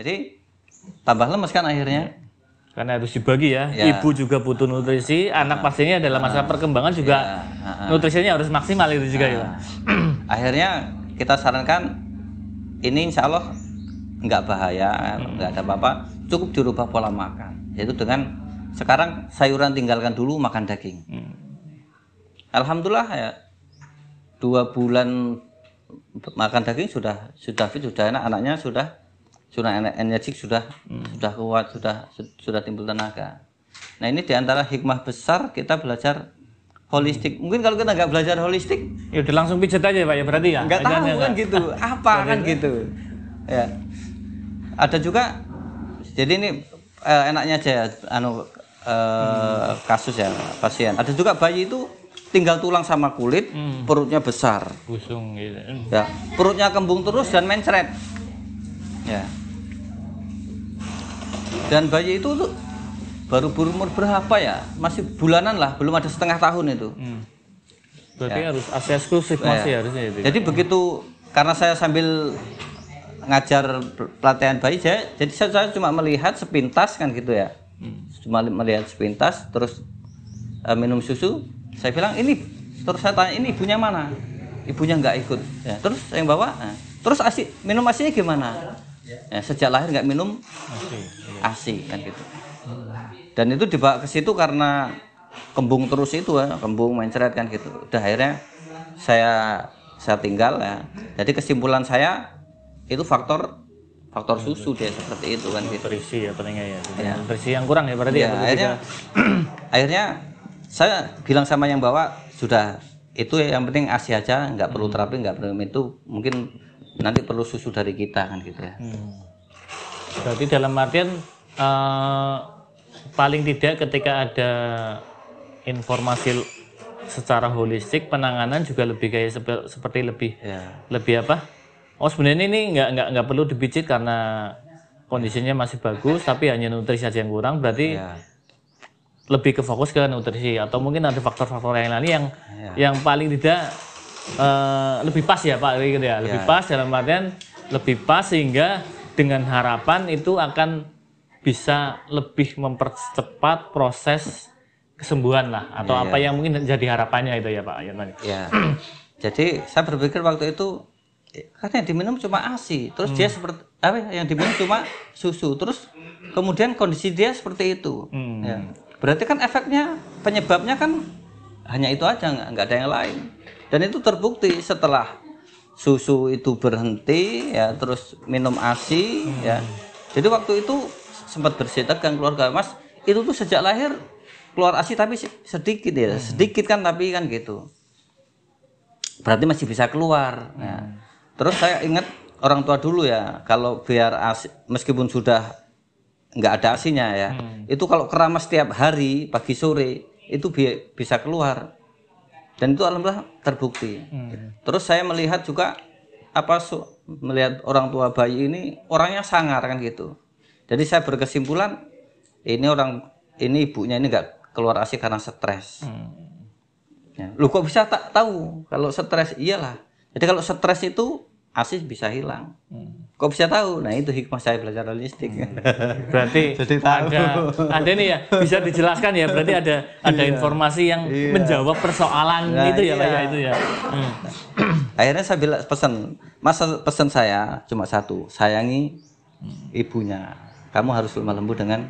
Jadi tambah lemes kan akhirnya. Karena harus dibagi ya. Ibu juga butuh nutrisi, anak pastinya dalam masa perkembangan juga nutrisinya harus maksimal itu juga ya. Akhirnya kita sarankan ini insya Allah nggak bahaya, nggak ada apa-apa, cukup dirubah pola makan. Yaitu dengan sekarang sayuran tinggalkan dulu, makan daging. Alhamdulillah ya 2 bulan makan daging sudah fit, sudah enak, anaknya sudah energik, sudah kuat, sudah timbul tenaga. Nah ini diantara hikmah besar kita belajar holistik. Mungkin kalau kita nggak belajar holistik, ya udah langsung pijet aja Pak ya berarti ya. Nggak tahu kan gitu, apa kan gitu. Ya. Ada juga, jadi ini enaknya aja ya, kasus ya pasien. Ada juga bayi itu tinggal tulang sama kulit, perutnya besar, busung gitu. Ya, perutnya kembung terus dan mencret. Ya. Dan bayi itu tuh baru berumur berapa ya? Masih bulanan lah, belum ada setengah tahun itu. Berarti harus ASI eksklusif masih harusnya itu. Jadi begitu, karena saya sambil ngajar pelatihan bayi, jadi saya cuma melihat sepintas kan gitu ya. Cuma melihat sepintas, terus minum susu. Saya bilang ini, terus saya tanya ini ibunya mana? Ibunya nggak ikut. Ya, terus yang bawa, terus minum ASI-nya gimana? Ya, sejak lahir nggak minum ASI kan gitu. Dan itu dibawa ke situ karena kembung terus itu ya, kembung mencret kan gitu. Udah akhirnya saya tinggal ya. Jadi kesimpulan saya itu faktor susu dia seperti itu kan gitu. Nutrisi ya pentingnya ya. Nutrisi yang kurang ya berarti ya. Akhirnya saya bilang sama yang bawa, sudah itu ya, yang penting ASI aja, nggak perlu terapi, nggak perlu itu, mungkin nanti perlu susu dari kita kan gitu ya. Berarti dalam artian paling tidak ketika ada informasi secara holistik, penanganan juga lebih kayak seperti lebih apa? Oh sebenarnya ini nggak perlu dipijit karena kondisinya masih bagus, tapi hanya nutrisi saja yang kurang. Berarti lebih ke fokus ke nutrisi, atau mungkin ada faktor-faktor yang lain yang paling tidak lebih pas ya Pak gitu ya. Lebih pas dalam artian lebih pas sehingga dengan harapan itu akan bisa lebih mempercepat proses kesembuhan lah, atau apa yang mungkin jadi harapannya itu ya Pak. Ya. Jadi saya berpikir waktu itu karena yang diminum cuma ASI, terus dia seperti apa? Yang diminum cuma susu, terus kemudian kondisi dia seperti itu. Ya. Berarti kan efeknya, penyebabnya kan hanya itu aja, nggak ada yang lain. Dan itu terbukti setelah susu itu berhenti, ya terus minum ASI, ya. Jadi waktu itu sempat bersih tegang keluarga, Mas. Itu tuh sejak lahir keluar ASI tapi sedikit ya, sedikit kan tapi kan gitu. Berarti masih bisa keluar. Ya. Terus saya ingat orang tua dulu ya, kalau biar ASI, meskipun sudah nggak ada ASInya ya, itu kalau keramas setiap hari pagi sore itu bisa keluar, dan itu alhamdulillah terbukti. Terus saya melihat juga melihat orang tua bayi ini orangnya sangar kan gitu. Jadi saya berkesimpulan ini ibunya ini nggak keluar ASI karena stres. Ya. Lu kok bisa tak tahu kalau stres? Iyalah. Jadi kalau stres itu ASI bisa hilang. Kok bisa tahu? Nah itu hikmah saya belajar holistik. Berarti ada nih ya, bisa dijelaskan ya. Berarti ada informasi yang menjawab persoalan itu ya Pak ya itu ya. Akhirnya saya bilang pesan saya cuma satu, sayangi ibunya. Kamu harus lemah lembut dengan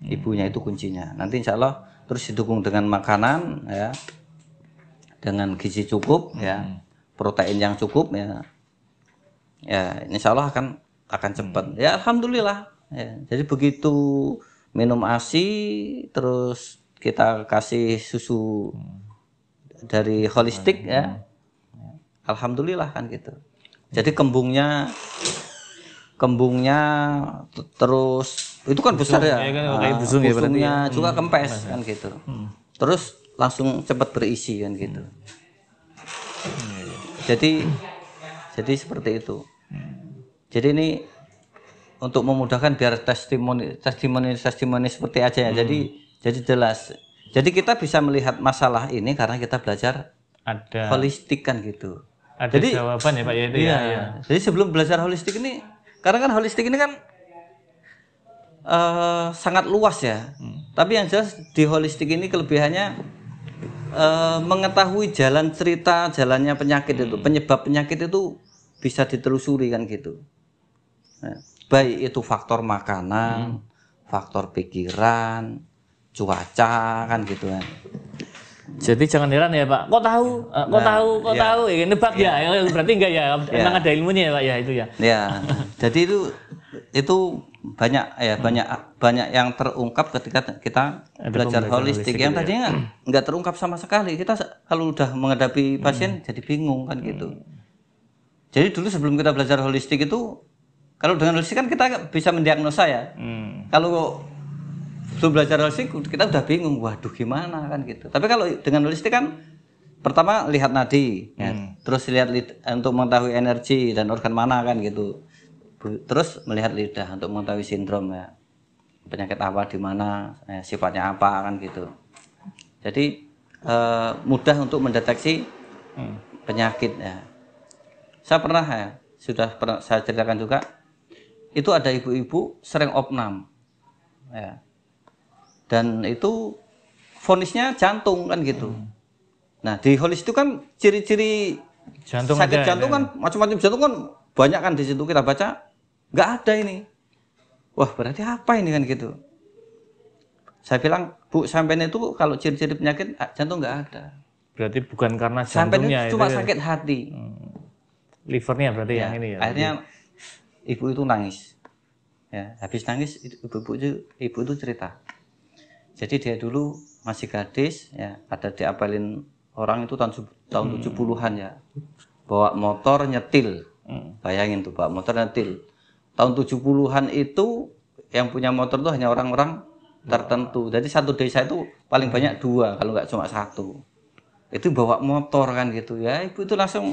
ibunya, itu kuncinya. Nanti insya Allah terus didukung dengan makanan ya, dengan gizi cukup ya, protein yang cukup ya. Ya, insya Allah akan cepat. Ya, alhamdulillah. Ya, jadi begitu minum ASI, terus kita kasih susu dari holistik ya, alhamdulillah kan gitu. Jadi kembungnya terus itu kan besar ya. Busungnya juga kempes kan gitu. Terus langsung cepat berisi kan gitu. Jadi seperti itu. Jadi ini untuk memudahkan biar testimoni seperti aja ya. Jadi jelas. Jadi kita bisa melihat masalah ini karena kita belajar holistik kan gitu. Ada jawaban ya Pak ya itu ya. Jadi sebelum belajar holistik ini, karena kan holistik ini kan sangat luas ya. Tapi yang jelas di holistik ini kelebihannya mengetahui jalan cerita, jalannya penyakit itu, penyebab penyakit itu bisa ditelusuri kan gitu. Nah, baik itu faktor makanan, faktor pikiran, cuaca kan gitu kan. Jadi jangan heran ya Pak, kok tahu, tahu, ya, nebak ya, berarti enggak ya, emang ada ilmunya ya Pak ya itu ya. Ya, jadi itu banyak yang terungkap ketika kita belajar holistik yang tadinya nggak terungkap sama sekali. Kita kalau udah menghadapi pasien jadi bingung kan gitu. Jadi dulu sebelum kita belajar holistik itu, kalau dengan holistik kan kita bisa mendiagnosa ya. Kalau sebelum belajar holistik kita udah bingung, waduh gimana kan gitu. Tapi kalau dengan holistik kan pertama lihat nadi, ya. Terus lihat untuk mengetahui energi dan organ mana kan gitu. Terus melihat lidah untuk mengetahui sindrom ya, penyakit apa di mana, sifatnya apa kan gitu. Jadi mudah untuk mendeteksi penyakit ya. Saya pernah saya ceritakan juga, itu ada ibu-ibu sering opnam ya. Dan itu vonisnya jantung kan gitu. Nah di holistik itu kan ciri-ciri jantung sakit jantung kan macam-macam jantung kan banyak kan di situ kita baca nggak ada ini. Wah berarti apa ini kan gitu. Saya bilang Bu sampean itu kalau ciri-ciri penyakit jantung nggak ada. Berarti bukan karena jantungnya itu cuma sakit hati. Livernya berarti ya, yang ini ya. Akhirnya ibu itu nangis. Ya habis nangis ibu itu cerita. Jadi dia dulu masih gadis, ya ada diapelin orang itu tahun 70-an ya, bawa motor nyetil, bayangin tuh bawa motor nyetil. Tahun 70-an itu yang punya motor tuh hanya orang-orang tertentu. Jadi satu desa itu paling banyak 2 kalau nggak cuma 1. Itu bawa motor kan gitu ya, ibu itu langsung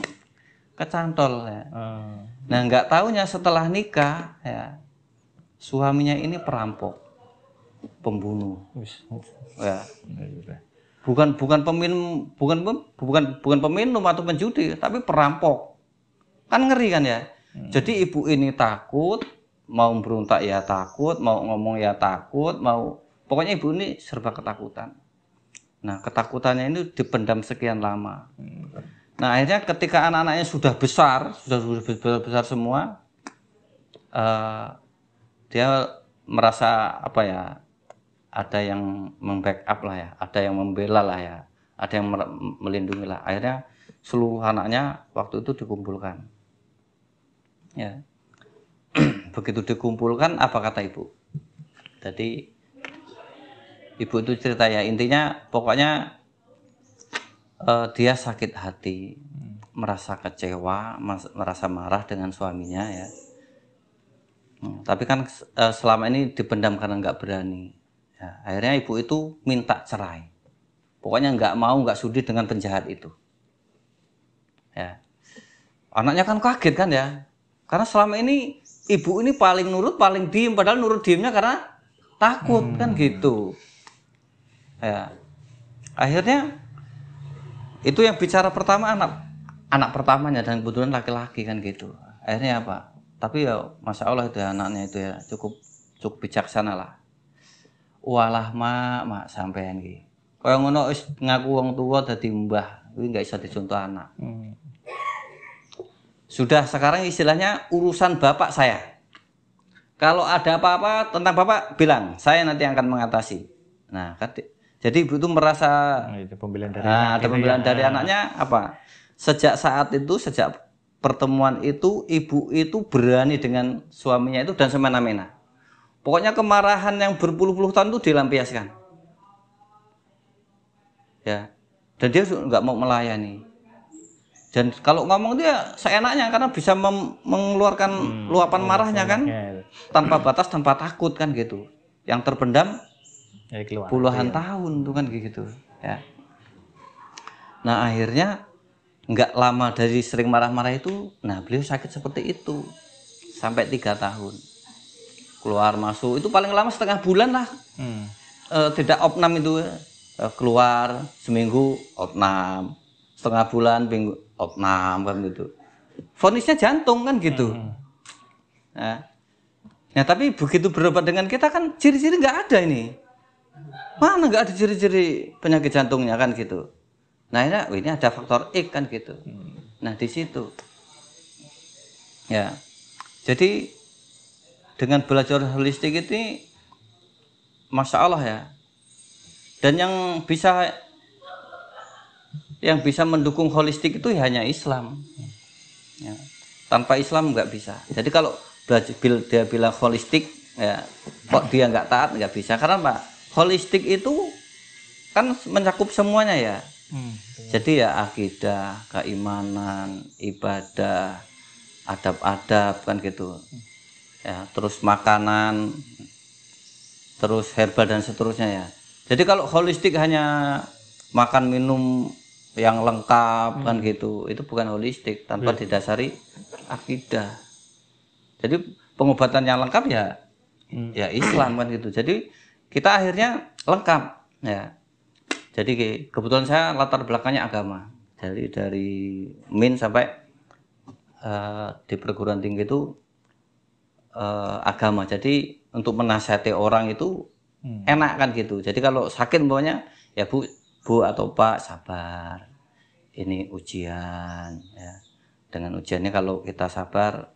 kecantol ya. Nah nggak taunya setelah nikah ya suaminya ini perampok. Pembunuh, ya. Bukan peminum atau penjudi, tapi perampok. Kan ngeri kan ya. Jadi ibu ini takut, mau berontak ya takut, mau ngomong ya takut, pokoknya ibu ini serba ketakutan. Nah ketakutannya ini dipendam sekian lama. Nah akhirnya ketika anak-anaknya sudah besar semua, dia merasa apa ya? Ada yang membackup lah ya, ada yang membela lah ya, ada yang melindungi lah. Akhirnya seluruh anaknya waktu itu dikumpulkan. Ya, begitu dikumpulkan apa kata ibu? Jadi ibu itu cerita ya intinya pokoknya dia sakit hati, merasa kecewa, merasa marah dengan suaminya ya. Tapi kan selama ini dipendam karena nggak berani. Ya, akhirnya ibu itu minta cerai. Pokoknya nggak sudi dengan penjahat itu. Ya. Anaknya kan kaget kan ya. Karena selama ini ibu ini paling nurut, paling diem. Padahal nurut diemnya karena takut kan gitu. Ya. Akhirnya itu yang bicara pertama anak pertamanya dan kebetulan laki-laki kan gitu. Akhirnya apa? Tapi ya masya Allah itu ya, anaknya itu ya cukup bijaksana lah. Walah mak sampean iki. Kaya ngono wis ngaku wong tua dadi mbah, kuwi enggak bisa dicontoh anak. Sudah sekarang istilahnya urusan bapak saya. Kalau ada apa-apa tentang bapak bilang, saya nanti akan mengatasi. Nah, jadi ibu itu merasa itu pembelian dari ada pembelian dari anaknya apa? Sejak pertemuan itu ibu itu berani dengan suaminya itu dan semena-mena. Pokoknya kemarahan yang berpuluh-puluh tahun itu dilampiaskan. Ya. Dan dia nggak mau melayani. Dan kalau ngomong dia seenaknya karena bisa mengeluarkan luapan marahnya kan tanpa batas, tanpa takut kan gitu. Yang terpendam puluhan tahun tuh kan gitu ya. Nah, akhirnya nggak lama dari sering marah-marah itu, nah beliau sakit seperti itu sampai 3 tahun. Keluar masuk itu paling lama setengah bulan lah. Tidak opnam itu keluar seminggu opnam, setengah bulan minggu opnam kan gitu. Vonisnya jantung kan gitu. Nah, Nah, tapi begitu berobat dengan kita kan ciri-ciri nggak ada ini. Mana nggak ada ciri-ciri penyakit jantungnya kan gitu. Nah, ini ada faktor X kan gitu. Nah, di situ. Ya. Jadi dengan belajar holistik ini Masya Allah ya. Dan yang bisa mendukung holistik itu hanya Islam. Ya. Tanpa Islam nggak bisa. Jadi kalau dia bilang holistik, ya, kok dia nggak taat nggak bisa. Karena apa? Holistik itu kan mencakup semuanya ya. Jadi ya akidah, keimanan, ibadah, adab-adab kan gitu. Ya, terus makanan, terus herbal dan seterusnya ya. Jadi kalau holistik hanya makan minum yang lengkap kan gitu, itu bukan holistik tanpa didasari akidah. Jadi pengobatan yang lengkap ya Islam kan gitu. Jadi kita akhirnya lengkap ya. Jadi kebetulan saya latar belakangnya agama. Jadi dari min sampai di perguruan tinggi itu agama. Jadi untuk menasihati orang itu enak kan gitu. Jadi kalau sakit pokoknya ya Bu atau Pak sabar. Ini ujian ya. Dengan ujiannya kalau kita sabar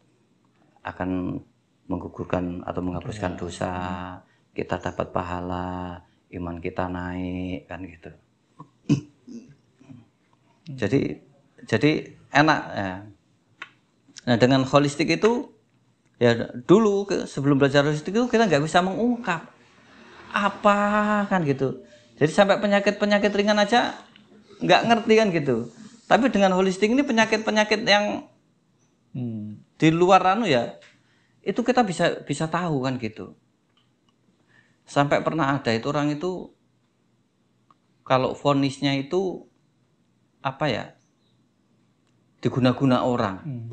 akan menggugurkan atau menghapuskan dosa. Kita dapat pahala, iman kita naik kan gitu. Jadi enak ya. Nah, dengan holistik itu ya dulu sebelum belajar holistik itu kita nggak bisa mengungkap apa kan gitu. Jadi sampai penyakit ringan aja nggak ngerti kan gitu. Tapi dengan holistik ini penyakit yang di luar ya itu kita bisa tahu kan gitu. Sampai pernah ada itu orang itu kalau vonisnya itu apa ya diguna-guna orang.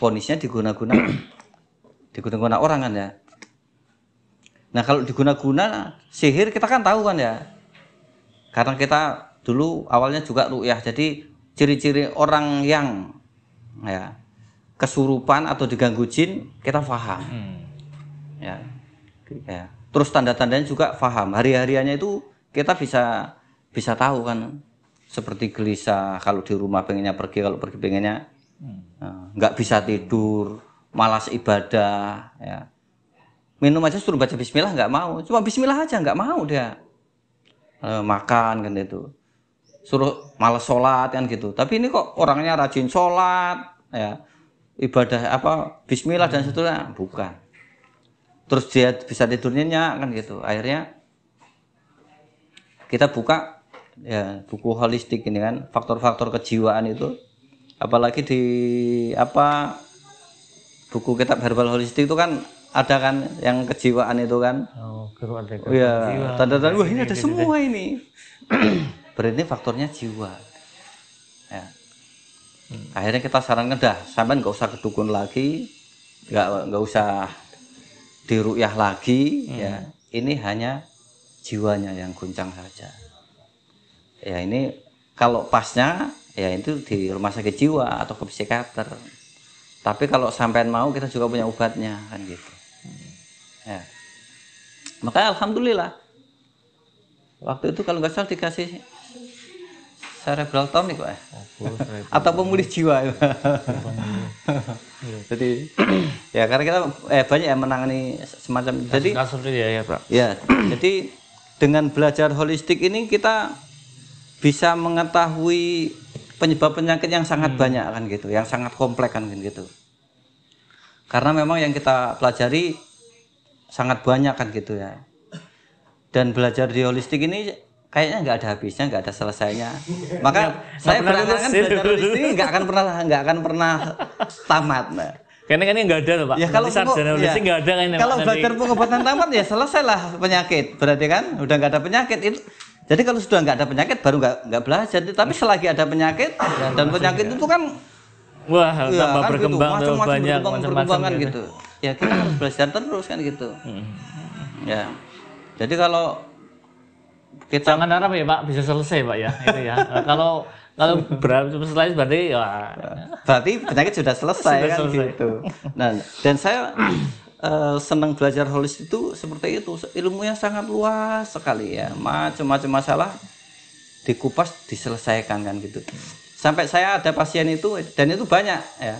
Vonisnya diguna-guna orang kan ya. Nah kalau diguna-guna sihir kita kan tahu kan ya. Karena kita dulu awalnya juga ruqyah. Jadi ciri-ciri orang yang ya kesurupan atau diganggu jin kita paham. Ya. Terus tanda-tandanya juga paham. Hari-hariannya itu kita bisa tahu kan. Seperti gelisah kalau di rumah pengennya pergi, kalau pergi pengennya nggak bisa tidur, malas ibadah ya. Minum aja suruh baca bismillah nggak mau, cuma bismillah aja nggak mau dia. Makan kan itu, suruh malas sholat kan gitu. Tapi ini kok orangnya rajin sholat ya, ibadah apa bismillah dan seterusnya bukan. Terus dia bisa tidur nyenyak kan gitu. Akhirnya kita buka ya buku holistik ini kan, faktor-faktor kejiwaan itu. Apalagi di buku kitab herbal holistik itu kan ada kan yang kejiwaan itu kan. Iya, tanda-tanda wah ini ada semua ini. Berarti faktornya jiwa. Ya. Akhirnya kita sarankan dah, sampean nggak usah ke dukun lagi, nggak usah diruqyah lagi, ya. Ini hanya jiwanya yang guncang saja. Ya ini kalau pasnya ya itu di rumah sakit jiwa atau ke psikiater. Tapi kalau sampean mau kita juga punya obatnya kan gitu. Ya. Makanya alhamdulillah waktu itu kalau nggak salah dikasih cerebral tonic kok ya. Atau pemulih jiwa. Jadi ya karena kita banyak yang menangani semacam jadi kasus ya Pak. Ya, jadi dengan belajar holistik ini kita bisa mengetahui penyebab penyakit yang sangat banyak kan gitu, yang sangat kompleks kan gitu. Karena memang yang kita pelajari sangat banyak kan gitu ya. Dan belajar di holistik ini kayaknya nggak ada habisnya, nggak ada selesainya. Maka saya berangan belajar holistik nggak akan pernah tamat. Nah. Karena kan nggak ada loh Pak. Ya, kalau sarjana holistik nggak ada kan. Kalau belajar pengobatan tamat ya selesailah penyakit. Berarti kan udah nggak ada penyakit itu. Jadi kalau sudah nggak ada penyakit baru nggak belajar. Tapi selagi ada penyakit dan penyakit itu kan wah ya, tambah kan berkembang gitu, banyak macam-macam kan gitu. Ya kita harus belajar terus kan gitu. Ya. Jadi kalau kita jangan harap ya Pak bisa selesai Pak ya itu ya. Kalau selesai berarti ya berarti penyakit sudah selesai kan gitu. Nah, dan saya senang belajar holistik itu seperti itu, ilmunya sangat luas sekali ya, macam-macam masalah dikupas diselesaikan kan gitu. Sampai saya ada pasien itu, dan itu banyak ya,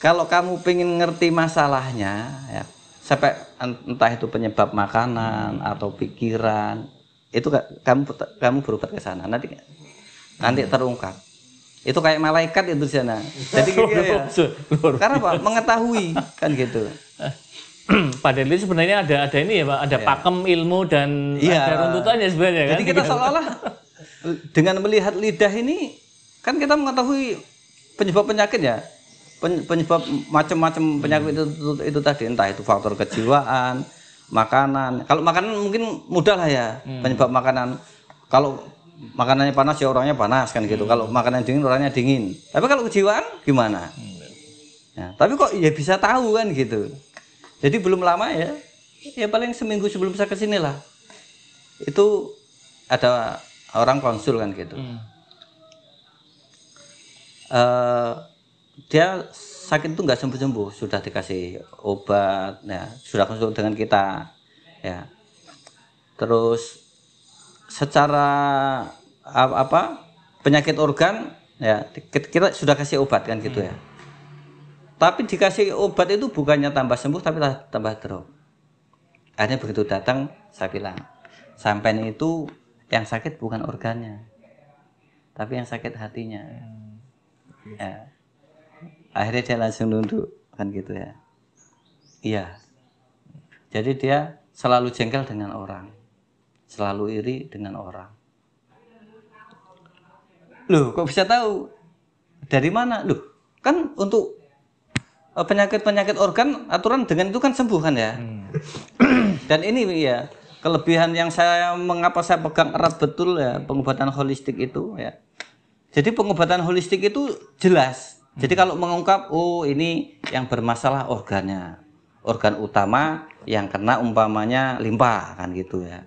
kalau kamu pengen ngerti masalahnya ya, sampai entah itu penyebab makanan atau pikiran, itu kamu berobat ke sana, nanti terungkap. Itu kayak malaikat itu di sana. Jadi gitu ya. Karena apa? Mengetahui kan gitu. Padahal itu sebenarnya ada ini ya Pak, ada pakem ilmu dan ada runtutannya sebenarnya kan. Jadi kita seolah-olah dengan melihat lidah ini kan kita mengetahui penyebab penyakit ya. Penyebab macam-macam penyakit itu tadi, entah itu faktor kejiwaan, makanan. Kalau makanan mungkin mudah lah ya, penyebab makanan. Kalau makanannya panas ya orangnya panas kan gitu. Kalau makanan dingin orangnya dingin. Tapi kalau kejiwaan gimana? Ya, tapi kok ya bisa tahu kan gitu. Jadi belum lama ya paling seminggu sebelum saya kesini lah. Itu ada orang konsul kan gitu. Dia sakit itu nggak sembuh-sembuh, sudah dikasih obat, ya, sudah konsul dengan kita, ya. Terus secara penyakit organ ya kita sudah kasih obat kan gitu ya. Tapi dikasih obat itu bukannya tambah sembuh tapi tambah drop. Akhirnya begitu datang saya bilang, sampai itu yang sakit bukan organnya, tapi yang sakit hatinya. Ya. Akhirnya dia langsung nunduk kan gitu ya. Iya. Jadi dia selalu jengkel dengan orang, selalu iri dengan orang. Loh, kok bisa tahu? Dari mana? Loh, kan untuk penyakit-penyakit organ aturan dengan itu kan sembuh kan ya. Dan ini ya kelebihan yang mengapa saya pegang erat betul ya pengobatan holistik itu ya. Jadi pengobatan holistik itu jelas. Jadi kalau mengungkap, oh ini yang bermasalah organnya, organ utama yang kena umpamanya limpa kan gitu ya.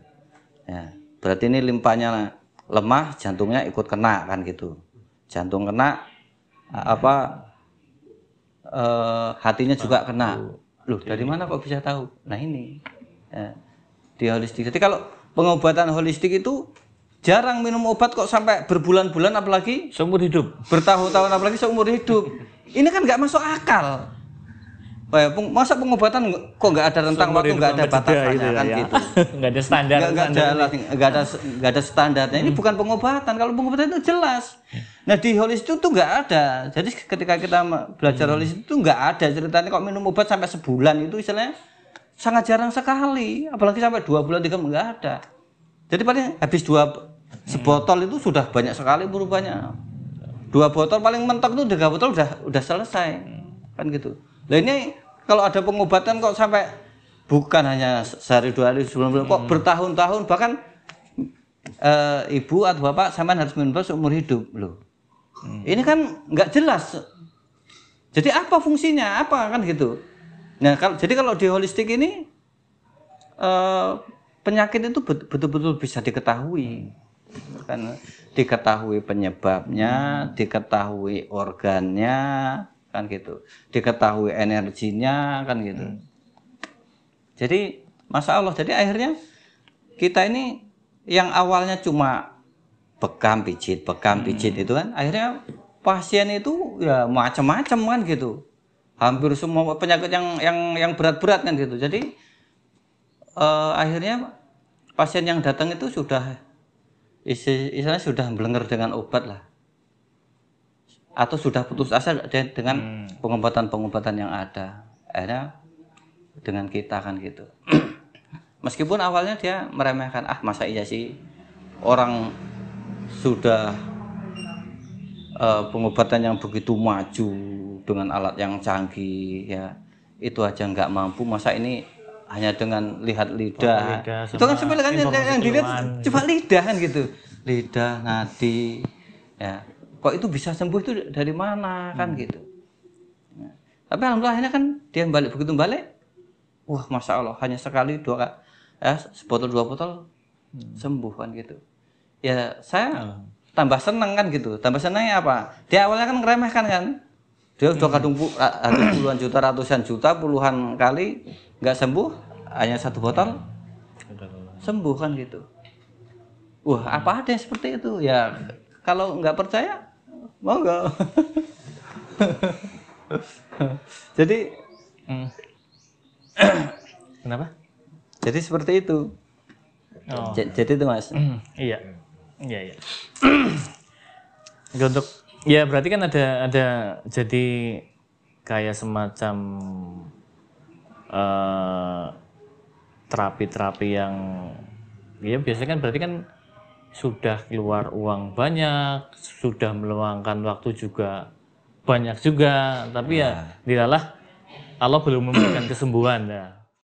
Ya, berarti ini limpanya lemah, jantungnya ikut kena kan gitu. Jantung kena, hatinya juga kena. Loh, dari mana kok bisa tahu? Nah ini ya, di holistik. Jadi kalau pengobatan holistik itu jarang minum obat kok sampai berbulan-bulan, apalagi seumur hidup, bertahun-tahun, apalagi seumur hidup. Ini kan nggak masuk akal. Masa pengobatan kok nggak ada rentang waktu, nggak ada batasannya gitu, kan ya. Gitu. Nggak ada standar. Nggak ada standarnya. Ini bukan pengobatan. Kalau pengobatan itu jelas. Nah di holistik itu nggak ada. Jadi ketika kita belajar holistik itu nggak ada ceritanya kok minum obat sampai sebulan itu istilahnya sangat jarang sekali. Apalagi sampai 2 bulan 3 bulan nggak ada. Jadi paling habis sebotol itu sudah banyak sekali perubahannya. 2 botol paling mentok itu 3 botol udah selesai kan gitu. Nah ini kalau ada pengobatan kok sampai bukan hanya sehari 2 hari sebelum kok bertahun-tahun, bahkan ibu atau bapak sampean harus minum seumur hidup loh. Ini kan nggak jelas. Jadi apa fungsinya, apa kan gitu. Nah jadi kalau di holistik ini penyakit itu betul-betul bisa diketahui. Kan diketahui penyebabnya, diketahui organnya, kan gitu, diketahui energinya kan gitu. Jadi masya Allah, jadi akhirnya kita ini yang awalnya cuma bekam pijit itu kan, akhirnya pasien itu ya macam-macam kan gitu, hampir semua penyakit yang berat-berat kan gitu. Jadi akhirnya pasien yang datang itu sudah istilahnya sudah belenger dengan obat lah, atau sudah putus asa dengan pengobatan-pengobatan yang ada. Akhirnya dengan kita kan gitu. Meskipun awalnya dia meremehkan, masa iya sih orang sudah pengobatan yang begitu maju dengan alat yang canggih ya, itu aja nggak mampu, masa ini hanya dengan lihat lidah itu kan sepele kan, yang dilihat cuma lidah kan gitu, lidah, nadi ya, kok itu bisa sembuh itu dari mana kan gitu. Nah, tapi alhamdulillah ini kan dia begitu balik, wah masya Allah, hanya sekali 2 sebotol 2 botol sembuh kan gitu. Ya saya tambah senang kan gitu. Tambah senangnya apa? Dia awalnya kan ngeremehkan kan, Dia udah kadung puluhan juta, ratusan juta, puluhan kali nggak sembuh, hanya 1 botol sembuh kan gitu. Wah, apa ada yang seperti itu? Ya kalau nggak percaya, monggo. Jadi kenapa? Jadi seperti itu. Oh. Jadi itu Mas. Iya. Untuk ya berarti kan ada jadi kayak semacam terapi-terapi yang ya biasanya kan berarti kan sudah keluar uang banyak, sudah meluangkan waktu juga banyak juga, tapi ya dilalah Allah belum memberikan kesembuhan ya.